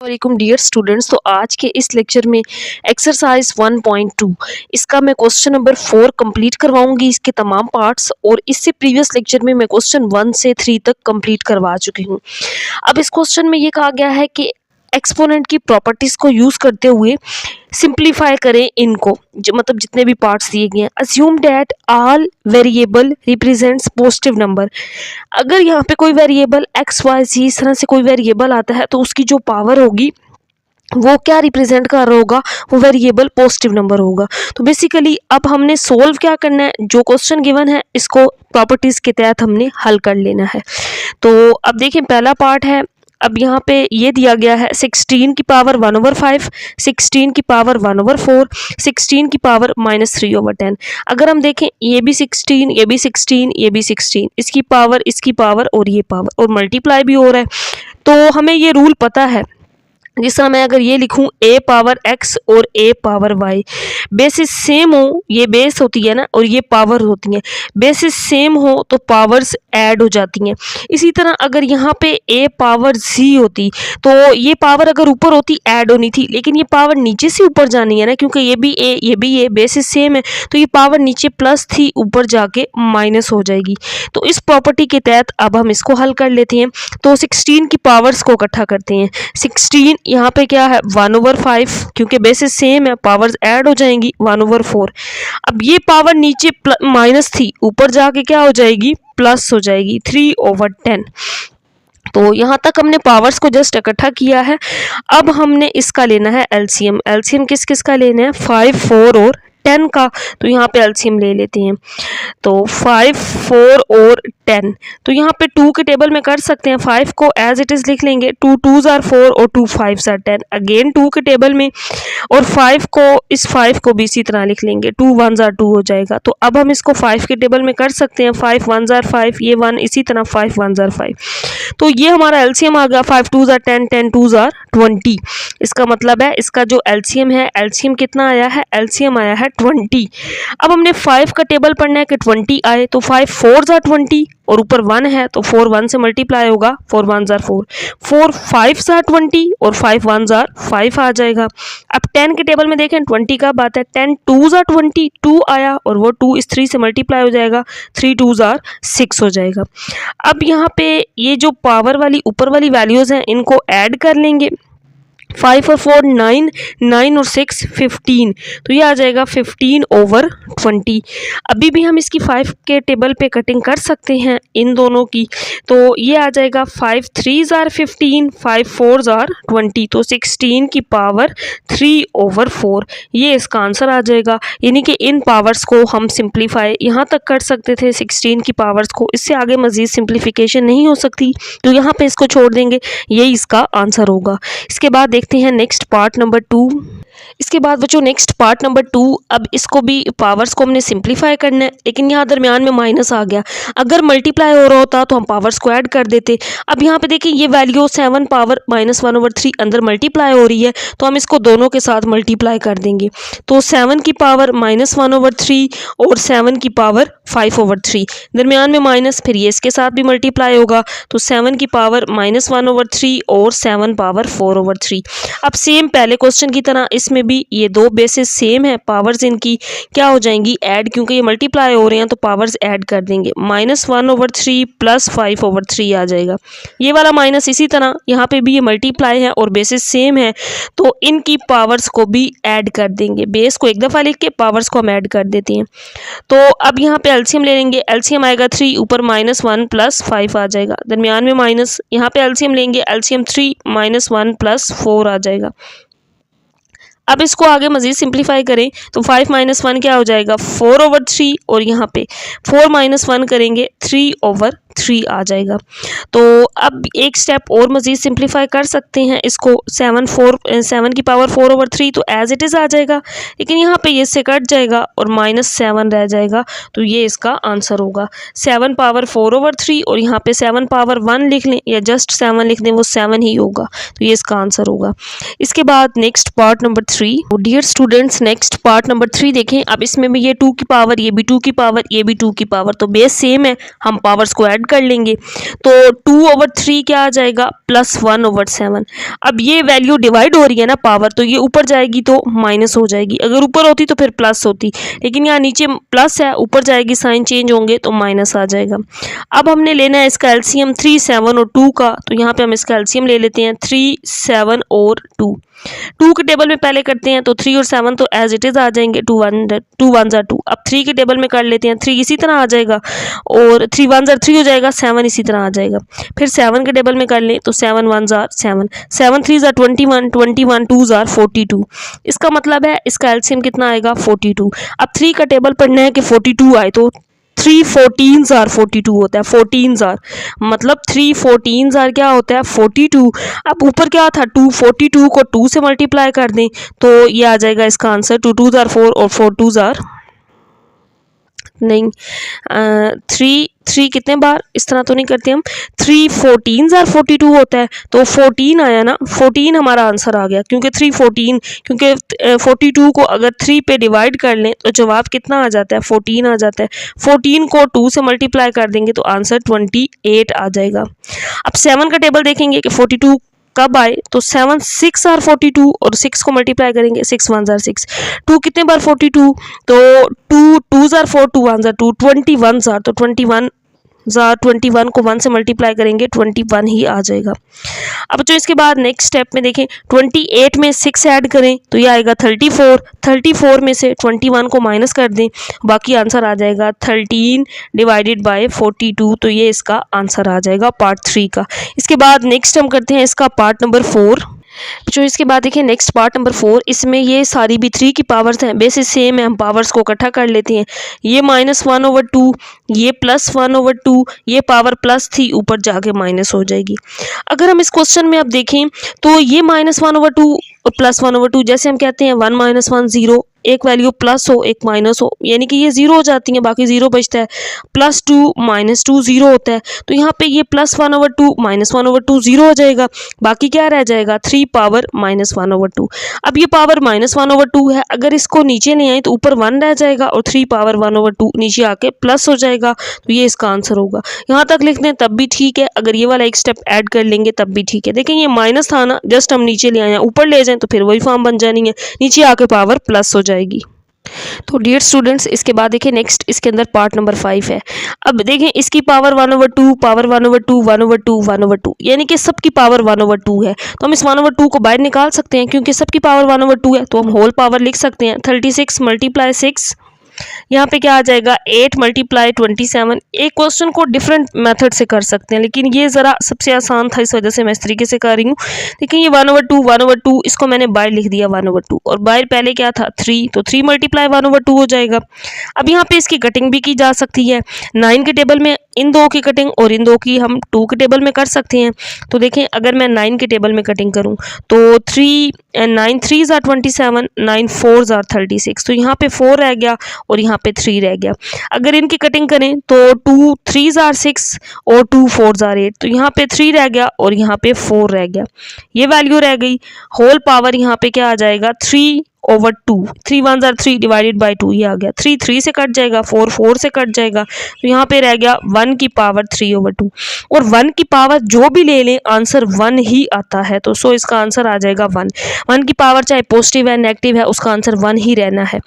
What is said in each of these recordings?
वालेकुम dear students. तो आज के इस लेक्चर में एक्सरसाइज 1.2 इसका मैं क्वेश्चन नंबर 4 कंप्लीट करवाऊंगी, इसके तमाम पार्ट्स। और इससे प्रीवियस लेक्चर में मैं क्वेश्चन 1 से 3 तक कंप्लीट करवा चुकी हूँ। अब इस क्वेश्चन में ये कहा गया है कि एक्सपोनेंट की प्रॉपर्टीज को यूज करते हुए सिंप्लीफाई करें इनको, जो मतलब जितने भी पार्ट्स दिए गए हैं। Assume that all variable represents positive number. अगर यहाँ पे कोई वेरिएबल एक्स वाई जी इस तरह से कोई वेरिएबल आता है तो उसकी जो पावर होगी वो क्या रिप्रेजेंट कर रहा होगा, वो वेरिएबल पॉजिटिव नंबर होगा। तो बेसिकली अब हमने सोल्व क्या करना है, जो क्वेश्चन गिवन है इसको प्रॉपर्टीज के तहत हमने हल कर लेना है। तो अब देखें, पहला पार्ट है। अब यहाँ पे ये दिया गया है 16 की पावर 1/5, 16 की पावर 1/4, 16 की पावर -3/10। अगर हम देखें ये भी 16, ये भी 16, ये भी 16, इसकी पावर और ये पावर और मल्टीप्लाई भी हो रहा है। तो हमें ये रूल पता है। जिस तरह मैं अगर ये लिखूं a पावर x और a power y, basis same हो, ये बेस होती है ना और ये पावर होती हैं, बेसिस सेम हो तो पावर्स ऐड हो जाती हैं। इसी तरह अगर यहाँ पे a पावर z होती तो ये पावर अगर ऊपर होती ऐड होनी थी, लेकिन ये पावर नीचे से ऊपर जानी है ना, क्योंकि ये भी a ये भी a, बेसिस सेम है, तो ये पावर नीचे प्लस थी ऊपर जाके माइनस हो जाएगी। तो इस प्रॉपर्टी के तहत अब हम इसको हल कर लेते हैं। तो 16 की पावर्स को इकट्ठा करते हैं। 16 यहाँ पे क्या है 1/5, क्योंकि बेसिस सेम है, पावर्स ऐड हो जाएंगी 1/4। अब ये पावर नीचे माइनस थी, ऊपर जाके क्या हो जाएगी, प्लस हो जाएगी 3/10। तो यहाँ तक हमने पावर्स को जस्ट इकट्ठा किया है। अब हमने इसका लेना है एलसीएम। एलसीएम किस किस का लेना है, 5, 4 और 10 का। तो यहाँ पे एलसीएम ले लेते हैं। तो 5, 4 और 10, तो यहाँ पे 2 के टेबल में कर सकते हैं। 5 को एज इट इज़ लिख लेंगे, 2 2s are 4 और 2 5s are 10, अगेन 2 के टेबल में। और 5 को, इस 5 को भी इसी तरह लिख लेंगे, 2 1s are 2 हो जाएगा। तो अब हम इसको 5 के टेबल में कर सकते हैं। 5 1s are 5, ये 1, इसी तरह 5 1s are 5। तो ये हमारा एलसीएम आ गया, 5 2s are 10, 10 2s are 20। इसका मतलब है इसका जो एलसीएम है, एलसीएम कितना आया है, एलसीएम आया है 20। अब हमने 5 का टेबल पढ़ना है कि 20 आए, तो 5 4s are 20 और ऊपर 1 है तो 4 1 से मल्टीप्लाई होगा, 4 1s are 4, 4 5s are 20 और 5 1s are 5 आ जाएगा। अब 10 के टेबल में देखें 20 का बात है, 10 2s are 20, 2 आया और वो 2 इस 3 से मल्टीप्लाई हो जाएगा, 3 2s are 6 हो जाएगा। अब यहाँ पे ये जो पावर वाली ऊपर वाली वैल्यूज़ हैं इनको ऐड कर लेंगे। 5 और 4 9, 9 और 6 15, तो ये आ जाएगा 15/20। अभी भी हम इसकी 5 के टेबल पे कटिंग कर सकते हैं इन दोनों की। तो ये आ जाएगा 5 3s are 15, 5 4s are 20, तो 16 की पावर 3/4, ये इसका आंसर आ जाएगा। यानी कि इन पावर्स को हम सिंप्लीफाई यहाँ तक कर सकते थे 16 की पावर्स को, इससे आगे मज़ीद सिंप्लीफिकेशन नहीं हो सकती, तो यहाँ पे इसको छोड़ देंगे, यही इसका आंसर होगा। इसके बाद देखते हैं नेक्स्ट पार्ट नंबर 2। इसके बाद बच्चों नेक्स्ट पार्ट नंबर 2, अब इसको भी पावर्स को हमने सिंप्लीफाई करना है, लेकिन यहाँ दरमियान में माइनस आ गया। अगर मल्टीप्लाई हो रहा होता तो हम पावर्स को ऐड कर देते। अब यहाँ पे देखिए ये वैल्यू 7 पावर -1/3 अंदर मल्टीप्लाई हो रही है, तो हम इसको दोनों के साथ मल्टीप्लाई कर देंगे। तो 7 की पावर -1/3 और 7 की पावर 5/3, दरमियान में माइनस, फिर ये इसके साथ भी मल्टीप्लाई होगा, तो 7 की पावर -1/3 और 7 पावर 4/3। अब सेम पहले क्वेश्चन की तरह इसमें भी ये दो बेसिस सेम है, पावर्स इनकी क्या हो जाएंगी, ऐड, क्योंकि ये मल्टीप्लाई हो रहे हैं तो पावर्स ऐड कर देंगे। -1/3 + 5/3 आ जाएगा। ये वाला माइनस इसी तरह यहाँ पे भी ये मल्टीप्लाई है और बेसिस सेम है, तो इनकी पावर्स को भी ऐड कर देंगे। बेस को एक दफ़ा लिख के पावर्स को हम ऐड कर देते हैं। तो अब यहाँ पे एलसीएम ले लेंगे। एलसीएम आएगा 3, ऊपर -1 + 5 आ जाएगा, दरमियान में माइनस। यहाँ पे एलसीएम लेंगे, एलसीएम 3 -1 + 4 आ जाएगा। अब इसको आगे मज़ीद सिंप्लीफाई करें तो 5 - 1 क्या हो जाएगा, 4/3, और यहाँ पे 4 - 1 करेंगे 3/3 आ जाएगा। तो अब एक स्टेप और मज़ीद सिंप्लीफाई कर सकते हैं इसको, 7 की पावर 4/3 तो एज इट इज़ आ जाएगा, लेकिन यहाँ पे ये से कट जाएगा और -7 रह जाएगा, तो ये इसका आंसर होगा। 7 पावर 4/3 और यहाँ पे 7 पावर 1 लिख लें या जस्ट 7 लिख दें, वो 7 ही होगा, तो ये इसका आंसर होगा। इसके बाद next part number 3। Dear students next part number 3 देखें। अब इसमें भी ये 2 की पावर, ये भी 2 की पावर, ये भी 2 की पावर, तो बेस सेम है, हम पावर्स को ऐड ऐड कर लेंगे तो 2/3 क्या आ जाएगा +1/7। अब ये वैल्यू डिवाइड हो रही है ना पावर, तो ये ऊपर जाएगी तो माइनस हो जाएगी, अगर ऊपर होती तो फिर प्लस होती, लेकिन यहाँ नीचे प्लस है, ऊपर जाएगी साइन चेंज होंगे तो माइनस आ जाएगा। अब हमने लेना है इसका एलसीएम 3, 7 और 2 का, तो यहाँ पे हम इसका एलसीएम ले लेते हैं 3, 7 और 2। 2 के टेबल में पहले करते हैं तो 3 और 7 तो एज इट इज़ आ जाएंगे, 2 1 2। अब 3 के टेबल में कर लेते हैं, 3 इसी तरह आ जाएगा और 3 1 3 हो जाएगा, 7 इसी तरह आ जाएगा। फिर 7 के टेबल में कर लें तो 7 1 7, 7 3 21, 21 2 42। इसका मतलब है इसका एलसीएम कितना आएगा 42। अब 3 का टेबल पढ़ना है कि 42 आए तो 3 14 42 होता है, 14 मतलब 3 14 क्या होता है 42। अब ऊपर क्या था 2, 42 को 2 से मल्टीप्लाई कर दें तो ये आ जाएगा इसका आंसर 2 2 4 और 4 2 नहीं 3 कितने बार इस तरह तो नहीं करते हम, 3 14 42 होता है तो 14 आया ना, 14 हमारा आंसर आ गया क्योंकि 3 14, क्योंकि 42 को अगर 3 पे डिवाइड कर लें तो जवाब कितना आ जाता है 14 आ जाता है। 14 को 2 से मल्टीप्लाई कर देंगे तो आंसर 28 आ जाएगा। अब 7 का टेबल देखेंगे कि 42 कब आए तो 7 6 42 और 6 को मल्टीप्लाई करेंगे 6 1 6। 2 कितने बार 42 तो 2 2 4 2 1 2, 21 तो 21 को 1 से मल्टीप्लाई करेंगे 21 ही आ जाएगा। अब जो इसके बाद नेक्स्ट स्टेप में देखें 28 में 6 ऐड करें तो ये आएगा 34, 34 में से 21 को माइनस कर दें, बाकी आंसर आ जाएगा 13 डिवाइडेड बाय 42, तो ये इसका आंसर आ जाएगा पार्ट 3 का। इसके बाद नेक्स्ट हम करते हैं इसका पार्ट नंबर 4। जो इसके बाद देखिए नेक्स्ट पार्ट नंबर 4, इसमें ये सारी भी 3 की पावर्स हैं, बेसिस सेम है, हम पावर्स को इकट्ठा कर लेते हैं। ये -1/2, ये +1/2, ये पावर प्लस थी ऊपर जाके माइनस हो जाएगी। अगर हम इस क्वेश्चन में अब देखें तो ये -1/2 और +1/2, जैसे हम कहते हैं 1 - 1 0, एक वैल्यू प्लस हो एक माइनस हो, यानी कि ये 0 हो जाती हैं, बाकी 0 बचता है। +2 -2 0 होता है, तो यहाँ पे ये +1/2 -1/2 0 हो जाएगा, बाकी क्या रह जाएगा 3 पावर -1/2। अब ये पावर -1/2 है, अगर इसको नीचे ले आए तो ऊपर 1 रह जाएगा और 3 पावर 1/2 नीचे आके प्लस हो जाएगा, तो ये इसका आंसर होगा। यहाँ तक लिखते हैं तब भी ठीक है, अगर ये वाला एक स्टेप ऐड कर लेंगे तब भी ठीक है। देखें ये माइनस था ना, जस्ट हम नीचे ले आए हैं, ऊपर ले जाएं तो फिर वही फॉर्म बन जानी है, नीचे आके पावर प्लस हो जाएगी। तो डियर स्टूडेंट्स इसके बाद देखिए नेक्स्ट इसके अंदर पार्ट नंबर 5 है। अब देखें इसकी पावर 1/2 पावर 1/2 1/2 1/2, यानी कि सबकी पावर 1/2 है, तो हम इस 1/2 को बाहर निकाल सकते हैं क्योंकि सबकी पावर 1/2 है, तो हम होल पावर लिख सकते हैं 36 × 6, यहाँ पे क्या आ जाएगा 8 × 27। एक क्वेश्चन को डिफरेंट मेथड से कर सकते हैं, लेकिन ये ज़रा सबसे आसान था, इस वजह से मैं इस तरीके से कर रही हूँ। देखिए ये 1/2 इसको मैंने बाहर लिख दिया 1/2, और बाहर पहले क्या था 3, तो 3 × 1/2 हो जाएगा। अब यहाँ पे इसकी कटिंग भी की जा सकती है, 9 के टेबल में इन दो की कटिंग और इन दो की हम 2 के टेबल में कर सकते हैं। तो देखें अगर मैं 9 के टेबल में कटिंग करूँ तो 9 3 27, 9 4 36, तो यहाँ पे 4 रह गया और यहाँ पे 3 रह गया। अगर इनकी कटिंग करें तो 2 3 6 और 2 4 8, तो यहाँ पे 3 रह गया और यहाँ पे 4 रह गया, ये वैल्यू रह गई। होल पावर यहाँ पे क्या आ जाएगा 3/2, 3 1 3 डिवाइडेड बाई 2, ये आ गया। 3 3 से कट जाएगा, 4 4 से कट जाएगा, तो यहाँ पे रह गया 1 की पावर 3/2, और 1 की पावर जो भी ले लें आंसर 1 ही आता है, तो सो इसका आंसर आ जाएगा 1। 1 की पावर चाहे पॉजिटिव है नेगेटिव है, उसका आंसर 1 ही रहना है।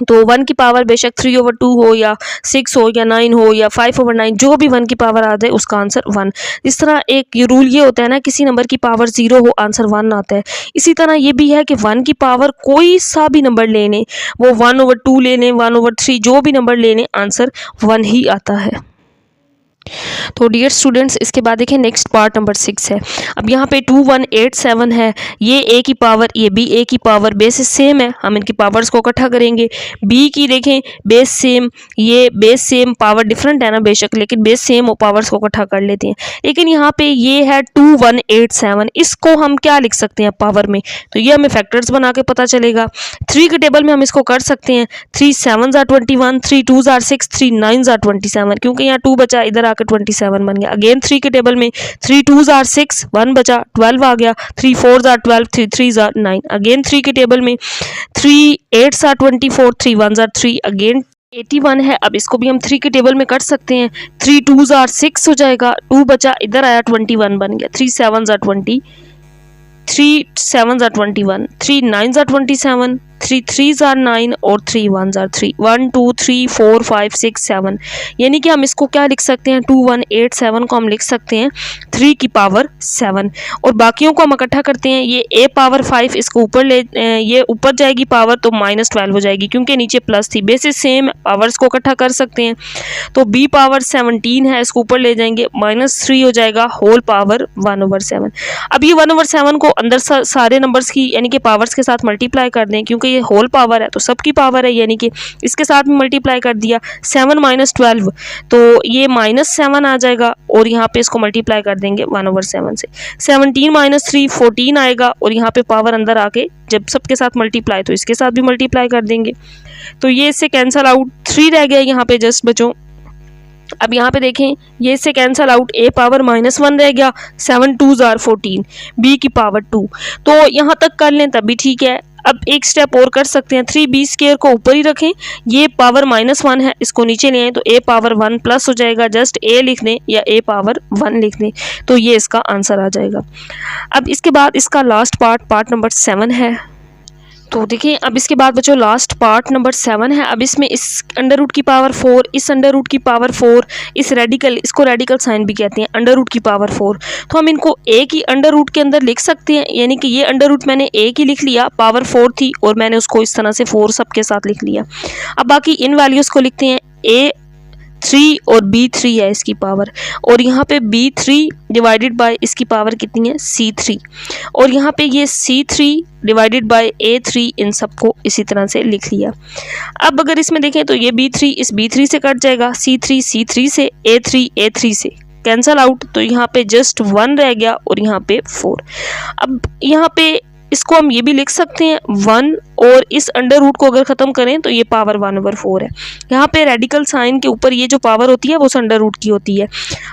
तो 1 की पावर बेशक 3/2 हो या 6 हो या 9 हो या 5/9, जो भी 1 की पावर आ जाए उसका आंसर 1। इस तरह एक ये रूल ये होता है ना, किसी नंबर की पावर 0 हो आंसर 1 आता है। इसी तरह ये भी है कि 1 की पावर कोई सा भी नंबर ले लें, वो 1/2 ले लें 1/3, जो भी नंबर ले लें आंसर 1 ही आता है। तो डियर स्टूडेंट्स इसके बाद देखें नेक्स्ट पार्ट नंबर 6 है। अब यहाँ पे 2187 है, ये ए की पावर ये भी ए की पावर, बेसिस सेम है, हम इनकी पावर्स को इकट्ठा करेंगे। बी की देखें बेस सेम, ये बेस सेम, पावर डिफरेंट है ना बेशक, लेकिन बेस सेम हो, पावर्स को इकट्ठा कर लेते हैं। लेकिन यहाँ पे ये है 2187, इसको हम क्या लिख सकते हैं पावर में, तो ये हमें फैक्टर्स बना के पता चलेगा। 3 के टेबल में हम इसको कर सकते हैं, 3 7 21, 3 2 6, 3 9 27, क्योंकि यहाँ 2 बचा, इधर आकर 27 बन गया। अगेन 3 के टेबल में 3 2 6, 1 बचा 12 आ गया, 3 4 12, 3 3 9। अगेन 3 के टेबल में 3 8 24, 3 1 3, अगेन 81 है। अब इसको भी हम 3 के टेबल में कर सकते हैं। 3 2s आर 6 हो जाएगा, 2 बचा, इधर आया 21 बन गया। 3 7s are 20, 3 7s are 21, 3 9s are 27, 3 3s are 9 और 3 1s आर 3। 1 2 3 4 5 6 7, यानी कि हम इसको क्या लिख सकते हैं, 2187 को हम लिख सकते हैं 3 की पावर 7। और बाकियों को हम इकट्ठा करते हैं, ये a पावर 5 इसको ऊपर ले, ये ऊपर जाएगी पावर तो -12 हो जाएगी क्योंकि नीचे प्लस थी। बेसिस सेम, पावर्स को इकट्ठा कर सकते हैं। तो b पावर 17 है, इसको ऊपर ले जाएंगे, -3 हो जाएगा, होल पावर 1/7। अब ये 1/7 को अंदर सारे नंबर्स की यानी कि पावर्स के साथ मल्टीप्लाई कर दें, क्योंकि ये होल पावर है तो सबकी पावर है, यानी कि इसके साथ भी मल्टीप्लाई कर दिया। 7 - 12 तो ये -7 आ जाएगा और यहाँ पे इसको मल्टीप्लाई कर देंगे 1/7 से। 17 - 3 14 आएगा और यहाँ पे पावर अंदर आके जब सबके साथ मल्टीप्लाई तो इसके साथ भी मल्टीप्लाई कर देंगे, तो ये इससे कैंसल आउट। 3 रह गया यहाँ पे जस्ट बच्चों। अब यहाँ पे देखें, ये इससे कैंसल आउट, a पावर -1 रह गया, 7 2s आर 14, b की पावर 2। तो यहाँ तक कर लें तब भी ठीक है। अब एक स्टेप और कर सकते हैं, 3b² को ऊपर ही रखें, ये पावर -1 है, इसको नीचे ले आए तो a पावर 1 प्लस हो जाएगा, जस्ट a लिख दें या a पावर 1 लिख दें, तो ये इसका आंसर आ जाएगा। अब इसके बाद इसका लास्ट पार्ट नंबर 7 है। तो देखिए अब इसके बाद बच्चों लास्ट पार्ट नंबर 7 है। अब इसमें इस अंडर रूट की पावर 4, इस अंडर रूट की पावर 4, इस रेडिकल, इसको रेडिकल साइन भी कहते हैं, अंडर रूट की पावर 4, तो हम इनको a की अंडर रूट के अंदर लिख सकते हैं, यानी कि ये अंडर रूट मैंने a की लिख लिया, पावर 4 थी और मैंने उसको इस तरह से 4 सबके साथ लिख लिया। अब बाकी इन वैल्यूज़ को लिखते हैं, a3 और b3 है इसकी पावर, और यहाँ पे b3 डिवाइडेड बाय इसकी पावर कितनी है, c3, और यहाँ पे ये c3 डिवाइडेड बाय a3, इन सबको इसी तरह से लिख लिया। अब अगर इसमें देखें तो ये b3 इस b3 से कट जाएगा, c3 c3 से, a3 से कैंसल आउट, तो यहाँ पे जस्ट 1 रह गया और यहाँ पे 4। अब यहाँ पे इसको हम ये भी लिख सकते हैं 1, और इस अंडर रूट को अगर ख़त्म करें तो ये पावर 1/4 है। यहाँ पे रेडिकल साइन के ऊपर ये जो पावर होती है वो अंडर रूट की होती है।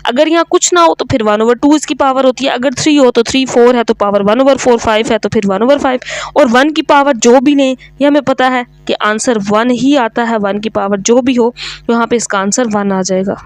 अगर यहाँ कुछ ना हो तो फिर 1/2 इसकी पावर होती है, अगर 3 हो तो 3, 4 है तो पावर 1/4, 5 है तो फिर 1/5, और 1 की पावर जो भी लें ये हमें पता है कि आंसर 1 ही आता है। 1 की पावर जो भी हो तो यहाँ पे इसका आंसर 1 आ जाएगा।